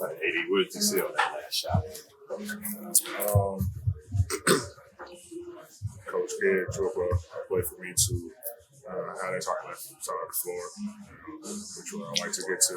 AD, what did you see on that last shot? Coach Kidd drew up a play for me to have that target left side of the floor, which I like to get to.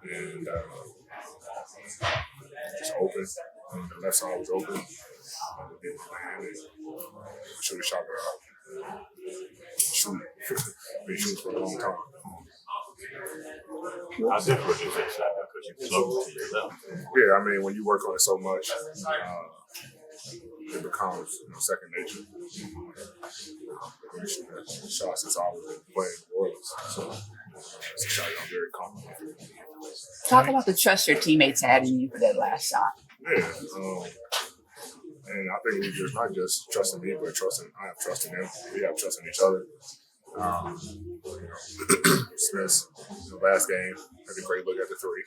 And just open. The left side was open. Did my hand and shoot a shot that shoot. Been shooting for a long time. How difficult is that shot? Because you float to your left. Yeah, I mean, when you work on it so much, it becomes second nature. Shots since I was playing New Orleans, so it's a shot I'm very confident with. Talk about the trust your teammates had in you for that last shot. Yeah, and I think we just not just trusting me, but I have trust in them. We have trust in each other. Smith, last game, had a great look at the three.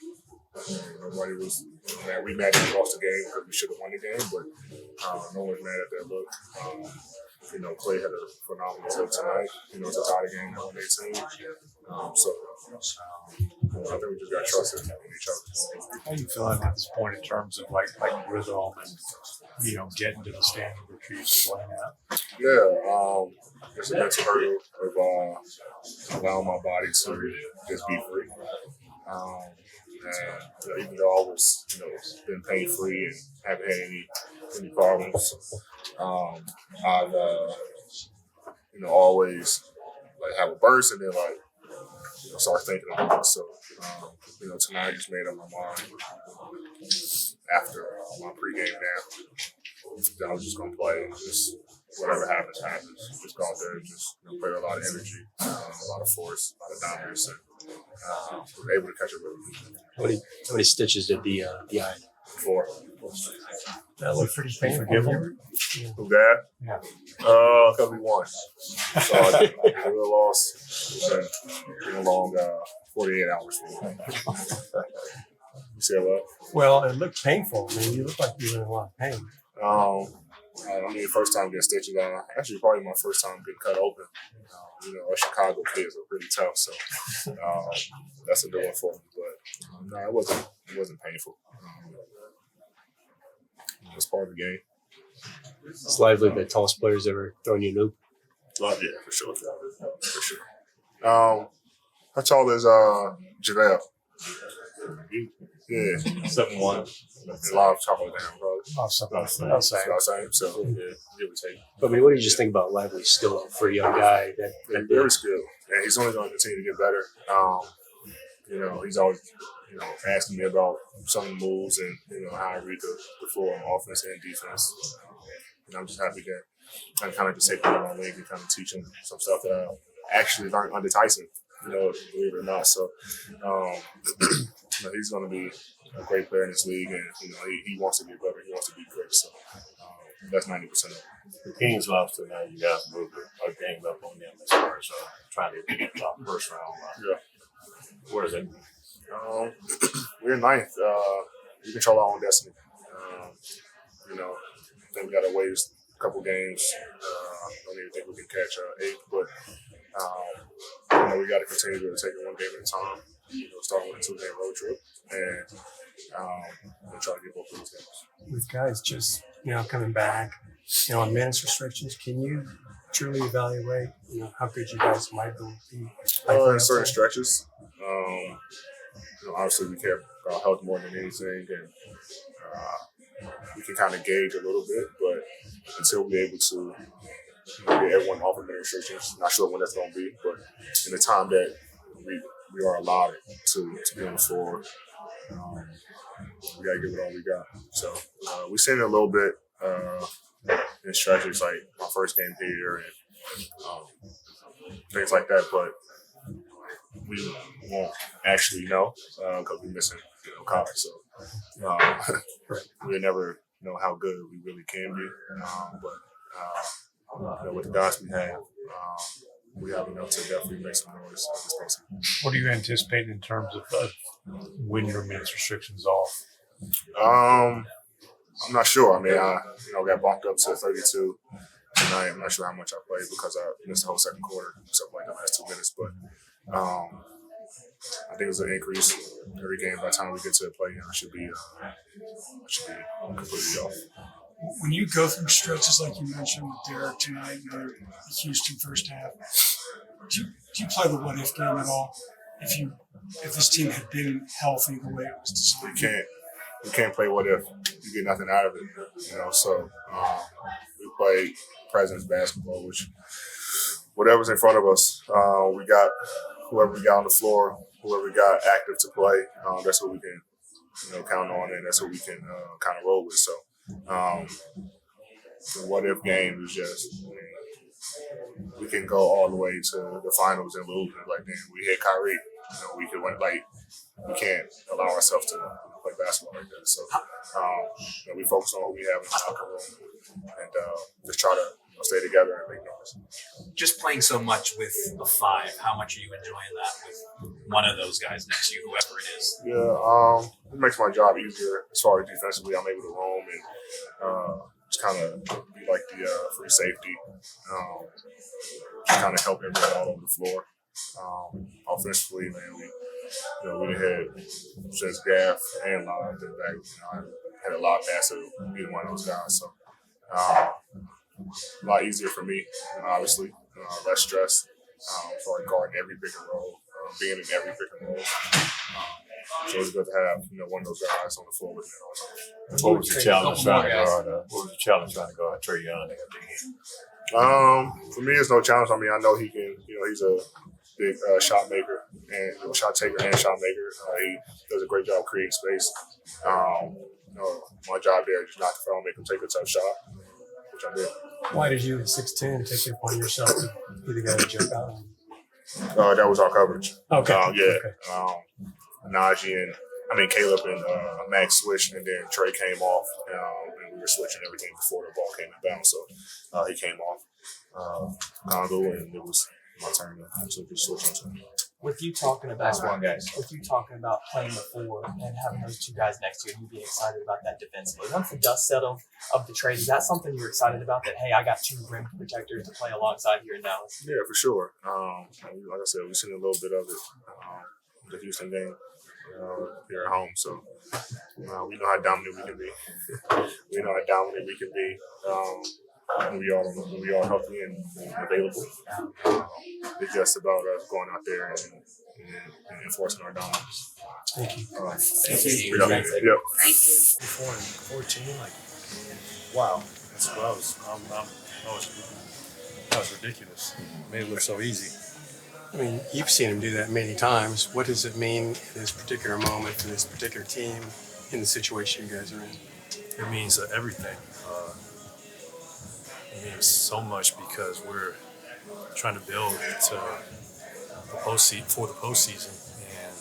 Nobody was mad. We mad we lost the game because we should have won the game, but no one's mad at that look. Klay had a phenomenal look tonight. To tie the game at 118. I think we just got trust in each other. How are you feeling at this point in terms of like rhythm and getting to the standard that you're used to playing at? Yeah, it's a mental hurdle of allowing my body to just be free. And even though I was, been pain free and haven't had any problems, I've always have a burst and then start thinking about it. So tonight I just made up my mind after my pregame nap that I was just gonna play. Just whatever happens. Just go out there and just play with a lot of energy, a lot of force, a lot of dominance, and we were able to catch it really. How many stitches did the eye? 4. That looked pretty painful. Who that? Yeah. Because we won. So I think a real loss. It's been a long 48 hours for me. You say what? Well, it looked painful. I mean, you look like you were in a lot of pain. First time getting stitches on. Actually, probably my first time getting cut open. Us Chicago kids are pretty tough, so that's a new one for me. But no, it wasn't painful. It's part of the game. It's lively the tallest players ever thrown you a noob. Yeah, for sure. How tall is JaVale? Yeah, 7'1". A lot of taller than him, probably. Oh, something About the same. So yeah, give or take. But what do you just think about Lively's skill for a young guy? That Very skilled, and he's only going to continue to get better. He's always asking me about some of the moves and how I read the floor on offense and defense. And I'm just happy that I kind of just take him on my leg and kind of teach him some stuff that I actually learned under Tyson. Believe it or not. So he's going to be a great player in this league, and he wants to get better. He wants to be great. So that's 90% of it. The Kings lost tonight. You guys moved a game up on them as far as trying to get top first round. Yeah. Where is it? We're ninth. We control our own destiny. I think we got to wait a couple games. Don't even think we can catch 8, but we got to continue to take it one game at a time. Starting with a 2-game road trip, and we'll try to get both of those games. With guys just coming back, on minutes restrictions, can you truly evaluate how good you guys might be? In certain stretches, obviously we care about health more than anything, and we can kind of gauge a little bit, but until we're able to get everyone off of minute restrictions, not sure when that's going to be, but in the time that we are allowed to be on the floor, we got to give it all we got. So we've seen it a little bit in stretches, like my first game here and things like that, but we won't actually know because we're missing college. So we'll never know how good we really can be. But with the guys we have, we have enough to definitely make some noise this postseason. What do you anticipate in terms of when your minutes restrictions off? I'm not sure. I mean, I got bumped up to 32 tonight. I'm not sure how much I played because I missed the whole second quarter, something like the last 2 minutes. But I think it's an increase every game. By the time we get to the play, I should be completely off. When you go through stretches like you mentioned with Derek tonight and the Houston first half, do you play the what if game at all? If this team had been healthy the way it was designed, We can't play what if. You get nothing out of it, So we play presence basketball, which whatever's in front of us, we got whoever we got on the floor, whoever we got active to play. That's what we can, count on, and that's what we can kind of roll with. So the what if game is just we can go all the way to the finals and lose. Like, man, we hit Kyrie. We can win. Like, we can't allow ourselves to play basketball like that. So we focus on what we have in the locker room and just try to stay together and make noise. Just playing so much with a five, how much are you enjoying that with one of those guys next to you, whoever it is? Yeah, it makes my job easier as far as defensively. I'm able to roam and just kind of be like the free safety, just kind of help everyone all over the floor. Offensively, man, we had since Gaff and Lon did back. I had a lot of pass to either one of those guys, so a lot easier for me. Obviously, less stress for guarding every pick and roll, being in every pick and roll. So it's good to have one of those guys on the floor with me all the time. What was the challenge trying to guard Trae Young at the end? For me, it's no challenge. I mean, I know he can. He's a big shot maker and shot taker and shot maker. He does a great job creating space. My job there is just not to foul, make him take a tough shot, which I did. why did you at 6'10" take it upon yourself to be the guy to jump out? That was our coverage. Okay. Okay. Najee and Caleb and Max switched, and then Trae came off, and we were switching everything before the ball came inbound. So he came off Congo, and it was my turn to just switch into him. With you talking about guys. with you talking about playing the four and having those two guys next to you, and you being excited about that defensively. Once the dust settled of the trade, is that something you're excited about? That, hey, I got two rim protectors to play alongside here in Dallas. Yeah, for sure. Like I said, we've seen a little bit of it the Houston game here at home. So we know how dominant we can be. When we are healthy and available. It's just about us going out there and enforcing our dominance. Thank you. Thank you. Yep. Thank you. 4 and 14, wow, that's what that was ridiculous. It made it look so easy. I mean, you've seen him do that many times. What does it mean in this particular moment for this particular team in the situation you guys are in? It means everything. It means so much because we're trying to build to the postseason, and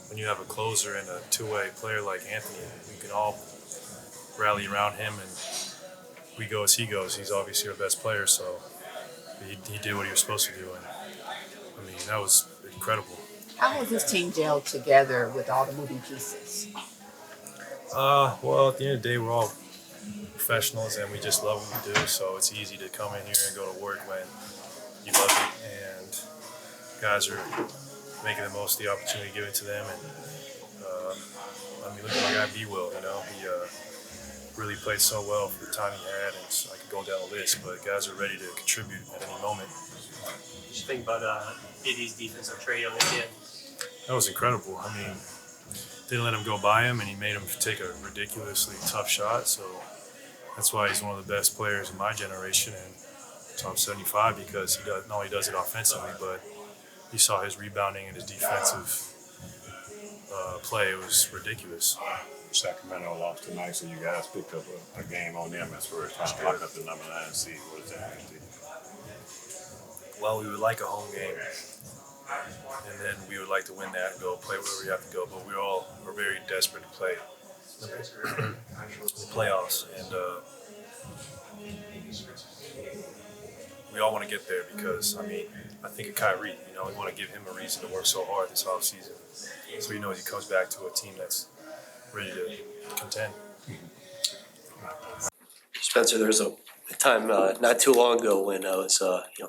when you have a closer and a two-way player like Anthony, we can all rally around him, and we go as he goes. He's obviously our best player, so he did what he was supposed to do, and I mean that was incredible. How has this team gelled together with all the moving pieces? Well, at the end of the day, we're all professionals and we just love what we do, so it's easy to come in here and go to work when you love it, and guys are making the most of the opportunity given to them. And look at my guy B-Will, he really played so well for the time he had, and so I could go down the list, but guys are ready to contribute at any moment. What you think about Diddy's defense of Trae Young again? That was incredible. I mean, didn't let him go by him, and he made him take a ridiculously tough shot, so that's why he's one of the best players in my generation, and top 75, because he not only does it offensively, but you saw his rebounding and his defensive play. It was ridiculous. Sacramento lost tonight, so you guys picked up a game on them as far as trying to lock up the number 9 seed. What does that mean to you? Well, we would like a home game, and then we would like to win that and go play wherever we have to go, but we're very desperate to play the playoffs, and we all want to get there because, I think of Kyrie, we want to give him a reason to work so hard this offseason, so he comes back to a team that's ready to contend. Spencer, there was a time not too long ago when it was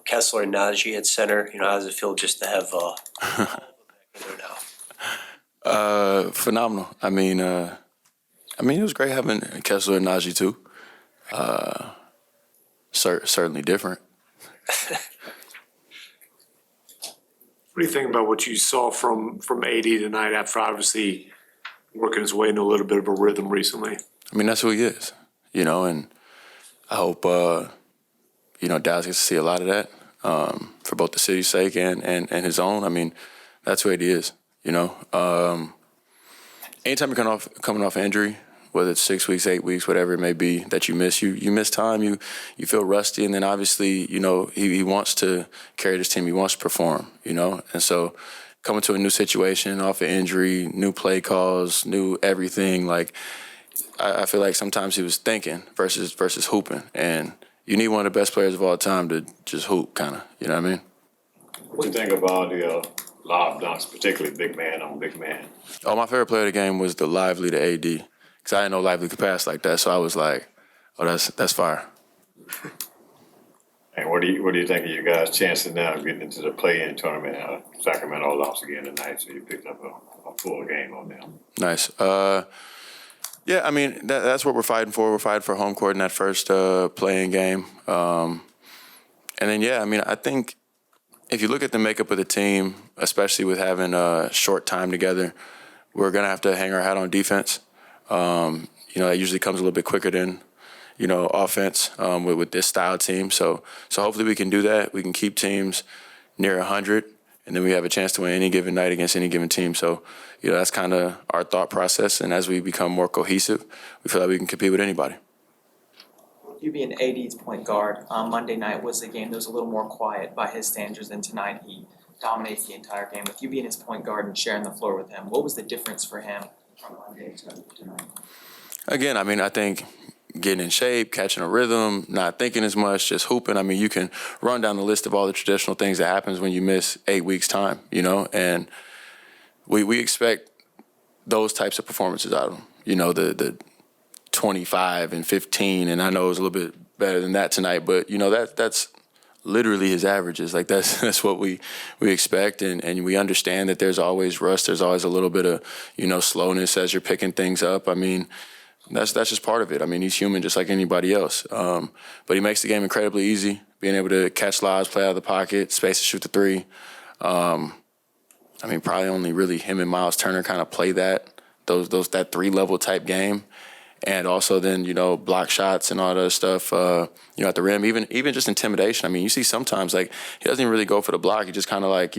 Kessler and Najee at center. How does it feel just to have there now? Phenomenal. I mean, it was great having Kessler and Najee too. Certainly different. What do you think about what you saw from AD tonight after obviously working his way into a little bit of a rhythm recently? I mean, that's who he is, and I hope, Dallas gets to see a lot of that for both the city's sake and his own. I mean, that's who AD is, Anytime you're coming off injury, whether it's 6 weeks, 8 weeks, whatever it may be that you miss, you miss time, you feel rusty, and then obviously, he wants to carry this team, he wants to perform, and so coming to a new situation, off an injury, new play calls, new everything, like I feel like sometimes he was thinking versus hooping, and you need one of the best players of all time to just hoop, kind of, you know what I mean? What do you think about the lob dunks, particularly big man on big man? Oh, my favorite player of the game was the Lively to AD, because I didn't know Lively could pass like that, so I was like, oh, that's fire. And what do you think of you guys' chances now of getting into the play-in tournament? Sacramento lost again tonight, so you picked up a full game on them. Nice. Yeah, I mean, that's what we're fighting for. We're fighting for home court in that first play-in game. And then, yeah, I mean, I think if you look at the makeup of the team, especially with having a short time together, we're going to have to hang our hat on defense. It usually comes a little bit quicker than, offense with this style team. So hopefully we can do that. We can keep teams near 100, and then we have a chance to win any given night against any given team. So, that's kind of our thought process. And as we become more cohesive, we feel like we can compete with anybody. You being AD's point guard, Monday night was a game that was a little more quiet by his standards than tonight. He dominates the entire game. With you being his point guard and sharing the floor with him, what was the difference for him from Monday to tonight? Again, I mean, I think getting in shape, catching a rhythm, not thinking as much, just hooping. I mean, you can run down the list of all the traditional things that happens when you miss 8 weeks' time, and we expect those types of performances out of him. The 25 and 15, and I know it was a little bit better than that tonight, but, that's literally his averages. Like, that's what we expect, and we understand that there's always rust, there's always a little bit of, slowness as you're picking things up. I mean, that's just part of it. I mean, he's human just like anybody else. But he makes the game incredibly easy, being able to catch lobs, play out of the pocket, space to shoot the three. Probably only really him and Miles Turner kind of play that 3-level type game. And also then, block shots and all that stuff, at the rim, even just intimidation. I mean, you see sometimes, like, he doesn't even really go for the block. He just kind of, like,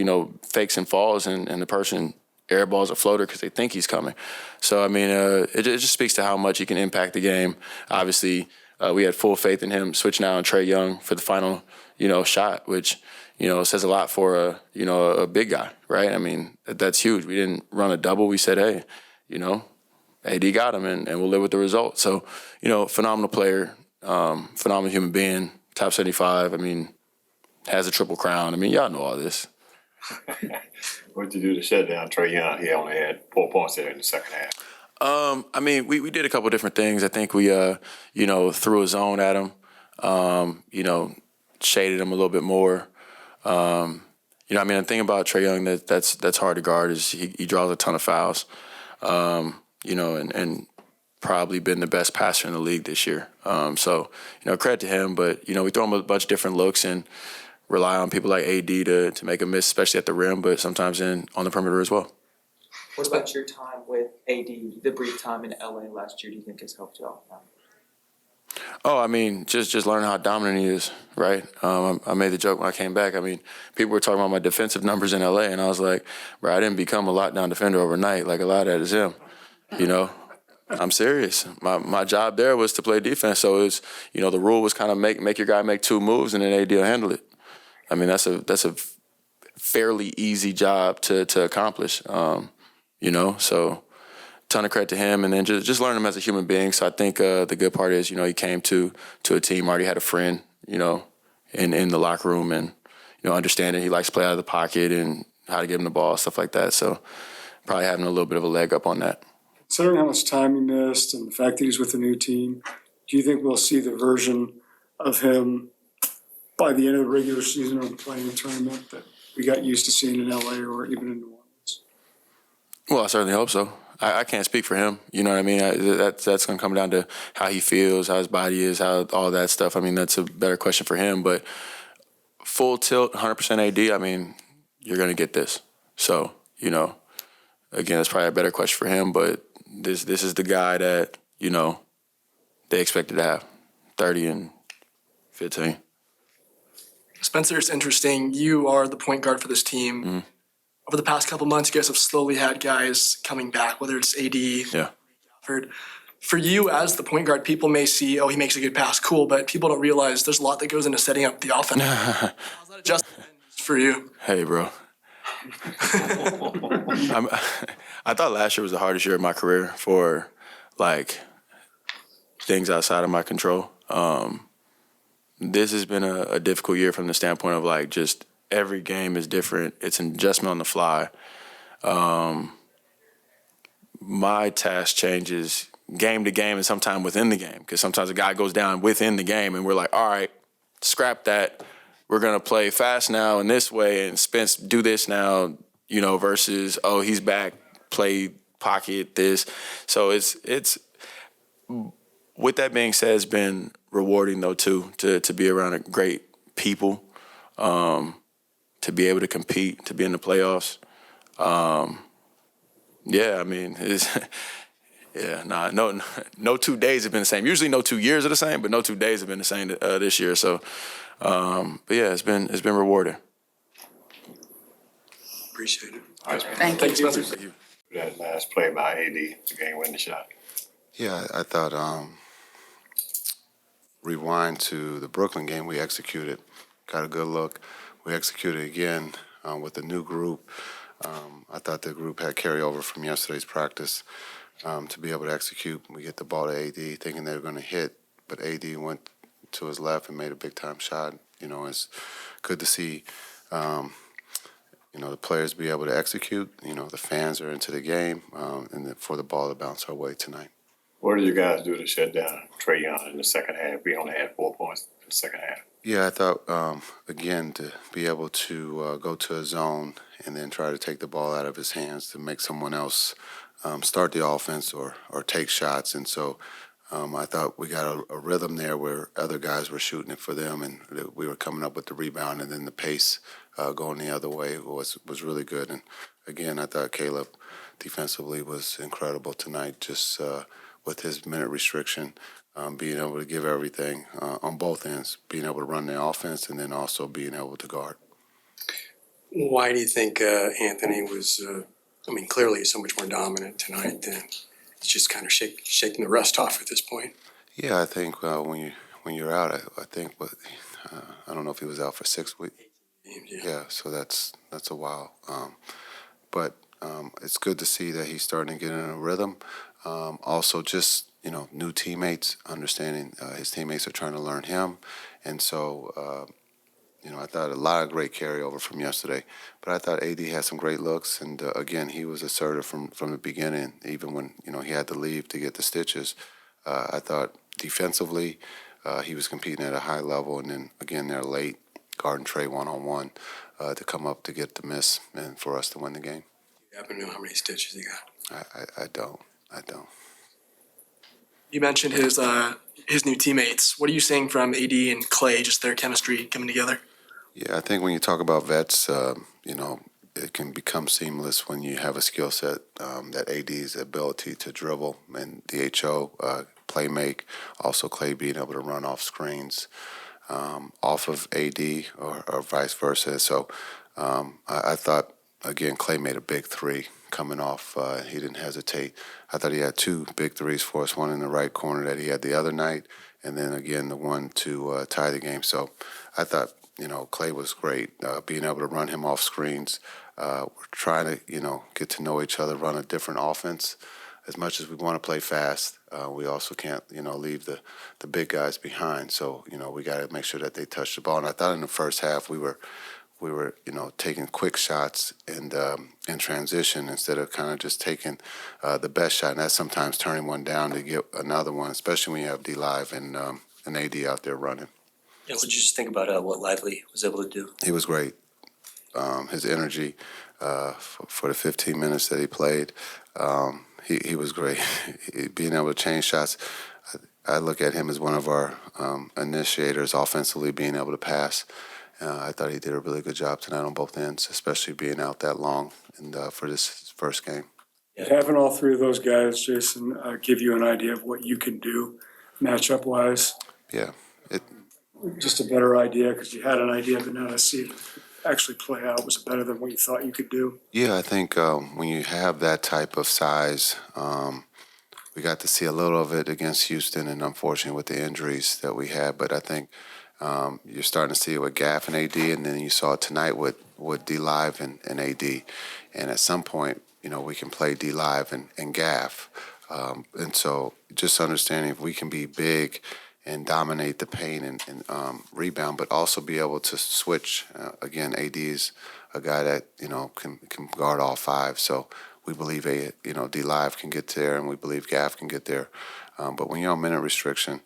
fakes and falls, and the person airballs a floater because they think he's coming. So, I mean, it just speaks to how much he can impact the game. Obviously, we had full faith in him switching out on Trae Young for the final, shot, which, says a lot for a big guy, right? I mean, that's huge. We didn't run a double. We said, hey, AD got him, and we'll live with the result. So, phenomenal player, phenomenal human being, top 75. I mean, has a triple crown. I mean, y'all know all this. What did you do to shut down Trae Young? He only had 4 points there in the second half. We did a couple different things. I think we, threw a zone at him, shaded him a little bit more. The thing about Trae Young that's hard to guard is he draws a ton of fouls. And probably been the best passer in the league this year. So, credit to him. But, we throw him a bunch of different looks and rely on people like AD to make a miss, especially at the rim, but sometimes on the perimeter as well. What about your time with AD, the brief time in LA last year, do you think has helped you out? Oh, I mean, just learning how dominant he is, right? I made the joke when I came back. I mean, people were talking about my defensive numbers in LA, and I was like, bro, I didn't become a lockdown defender overnight. Like, a lot of that is him, I'm serious. My job there was to play defense, so it's the rule was kind of make your guy make 2 moves and then AD will handle it. I mean, that's a fairly easy job to accomplish, So, ton of credit to him, and then just learn him as a human being. So I think the good part is, he came to a team, already had a friend, in the locker room, and understanding he likes to play out of the pocket and how to give him the ball, stuff like that. So probably having a little bit of a leg up on that. Considering how much time he missed and the fact that he's with a new team, do you think we'll see the version of him by the end of the regular season or the play-in tournament that we got used to seeing in LA or even in New Well, I certainly hope so. I can't speak for him. You know what I mean? That's going to come down to how he feels, how his body is, how all that stuff. I mean, that's a better question for him. But full tilt, 100% AD, I mean, you're going to get this. So, you know, again, it's probably a better question for him. But this is the guy that, you know, they expected to have 30 and 15. Spencer, it's interesting. You are the point guard for this team. Mm-hmm. Over the past couple months, you guys have slowly had guys coming back, whether it's AD, Yeah. For you as the point guard, people may see, oh, he makes a good pass, cool, but people don't realize there's a lot that goes into setting up the offense. How's that adjustment for you? Hey, bro. I thought last year was the hardest year of my career for, like, things outside of my control. This has been a difficult year from the standpoint of, like, just every game is different. It's an adjustment on the fly. My task changes game to game and sometimes within the game, because sometimes a guy goes down within the game and we're like, all right, scrap that. We're going to play fast now in this way, and Spence do this now, you know, versus, oh, he's back, play pocket this. So it's with that being said, it's been rewarding, though, too, to be around a great people, to be able to compete, to be in the playoffs. Yeah, I mean, no 2 days have been the same. Usually no 2 years are the same, but no 2 days have been the same this year. So, but yeah, it's been rewarding. Appreciate it. Thank you. Spencer. That last play by AD, the game-winning shot. Yeah, I thought rewind to the Brooklyn game, we executed, got a good look. We executed again with a new group. I thought the group had carryover from yesterday's practice to be able to execute. We get the ball to AD thinking they were going to hit, but AD went to his left and made a big-time shot. You know, it's good to see, you know, the players be able to execute. You know, the fans are into the game, and for the ball to bounce our way tonight. What did you guys do to shut down Trae Young in the second half? We only had 4 points in the second half. Yeah, I thought, again, to be able to go to a zone and then try to take the ball out of his hands to make someone else start the offense or take shots. And so I thought we got a rhythm there where other guys were shooting it for them, and we were coming up with the rebound, and then the pace going the other way was really good. And, again, I thought Caleb defensively was incredible tonight, just with his minute restriction. Being able to give everything on both ends, being able to run the offense and then also being able to guard. Why do you think Anthony was, clearly so much more dominant tonight than it's just kind of shaking the rust off at this point? Yeah, I think when you're out, I think, I don't know if he was out for 6 weeks. Yeah, so that's a while. But it's good to see that he's starting to get in a rhythm. Also just, you know, new teammates, understanding his teammates are trying to learn him. And so, you know, I thought a lot of great carryover from yesterday. But I thought AD had some great looks. And, again, he was assertive from the beginning, even when, you know, he had to leave to get the stitches. I thought defensively he was competing at a high level. And then, again, they're late, guarding Trae one-on-one to come up to get the miss and for us to win the game. You happen to know how many stitches he got? I don't. You mentioned his new teammates. What are you seeing from AD and Klay, just their chemistry coming together? Yeah, I think when you talk about vets, you know, it can become seamless when you have a skill set that AD's ability to dribble and DHO, play make, also Klay being able to run off screens off of AD or vice versa. So I thought, again, Klay made a big three coming off. He didn't hesitate. I thought he had 2 big threes for us, one in the right corner that he had the other night, and then, again, the one to tie the game. So I thought, you know, Klay was great, being able to run him off screens. We're trying to, you know, get to know each other, run a different offense. As much as we want to play fast, we also can't, you know, leave the big guys behind. So, you know, we got to make sure that they touch the ball. And I thought in the first half we were, you know, taking quick shots and in transition instead of kind of just taking the best shot. And that's sometimes turning one down to get another one, especially when you have D-Live and AD out there running. Yeah, what did you just think about what Lively was able to do? He was great. his energy for the 15 minutes that he played. He was great. Being able to change shots, I look at him as one of our initiators offensively, being able to pass. I thought he did a really good job tonight on both ends, especially being out that long and for this first game. Having all three of those guys, Jason, give you an idea of what you can do matchup wise. Yeah. Just a better idea because you had an idea, but now to see it actually play out, was it better than what you thought you could do? Yeah, I think when you have that type of size, we got to see a little of it against Houston, and unfortunately with the injuries that we had. But I think you're starting to see it with Gaff and AD, and then you saw it tonight with D Live and AD. And at some point, we can play D Live and Gaff. And so just understanding if we can be big and dominate the paint and rebound, but also be able to switch. Again, AD is a guy that can guard all five. So we believe D Live can get there, and we believe Gaff can get there. But when you're on minute restriction,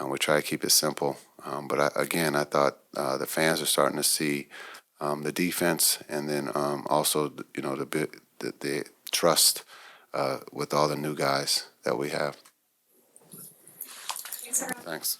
we try to keep it simple. But I thought the fans are starting to see the defense, and then also the trust with all the new guys that we have. Thanks.